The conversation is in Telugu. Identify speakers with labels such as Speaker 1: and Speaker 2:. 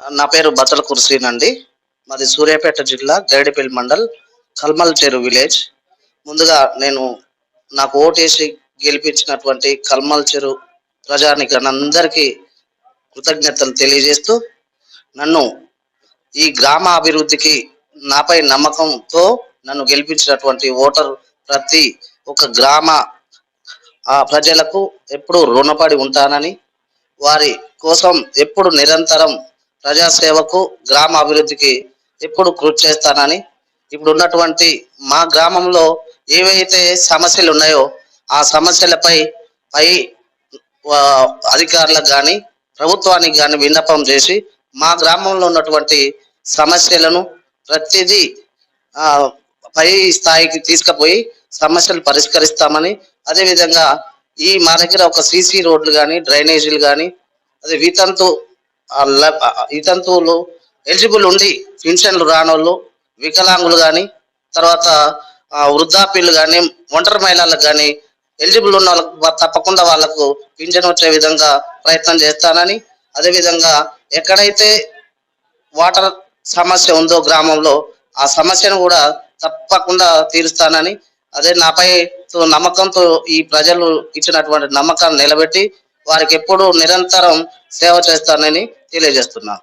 Speaker 1: నా పేరు బచ్చల కుర్సీన్ అండి. మాది సూర్యాపేట జిల్లా గైడిపల్లి మండల్ కల్మల్ చెరు విలేజ్. ముందుగా నేను నాకు ఓటేసి గెలిపించినటువంటి కల్మల్ చెరు ప్రజానికనందరికీ కృతజ్ఞతలు తెలియజేస్తూ, నన్ను ఈ గ్రామ అభివృద్ధికి నాపై నమ్మకంతో నన్ను గెలిపించినటువంటి ఓటర్ ప్రతి ఒక్క గ్రామ ప్రజలకు ఎప్పుడు రుణపడి ఉంటానని, వారి కోసం ఎప్పుడు నిరంతరం ప్రజాసేవకు గ్రామ అభివృద్ధికి ఎప్పుడు కృషి చేస్తానని, ఇప్పుడు ఉన్నటువంటి మా గ్రామంలో ఏవైతే సమస్యలు ఉన్నాయో ఆ సమస్యలపై పై అధికారులకు కానీ ప్రభుత్వానికి కానీ విన్నపం చేసి మా గ్రామంలో ఉన్నటువంటి సమస్యలను ప్రతిదీ పై స్థాయికి తీసుకుపోయి సమస్యలు పరిష్కరిస్తామని, అదేవిధంగా మా దగ్గర ఒక సీసీ రోడ్లు కానీ డ్రైనేజీలు కానీ అదే వితంతువులు ఎలిజిబుల్ ఉండి పెన్షన్లు రానోళ్ళు, వికలాంగులు కానీ, తర్వాత వృద్ధాప్యులు కానీ, ఒంటరి మహిళలకు కానీ ఎలిజిబుల్ ఉన్న వాళ్ళకు తప్పకుండా వాళ్ళకు పింఛన్ వచ్చే విధంగా ప్రయత్నం చేస్తానని, అదేవిధంగా ఎక్కడైతే వాటర్ సమస్య ఉందో గ్రామంలో ఆ సమస్యను కూడా తప్పకుండా తీరుస్తానని, అదే నాపై నమ్మకంతో ఈ ప్రజలు ఇచ్చినటువంటి నమ్మకాన్ని నిలబెట్టి వారికి ఎప్పుడు నిరంతరం సేవ చేస్తానని తెలియజేస్తున్నాను.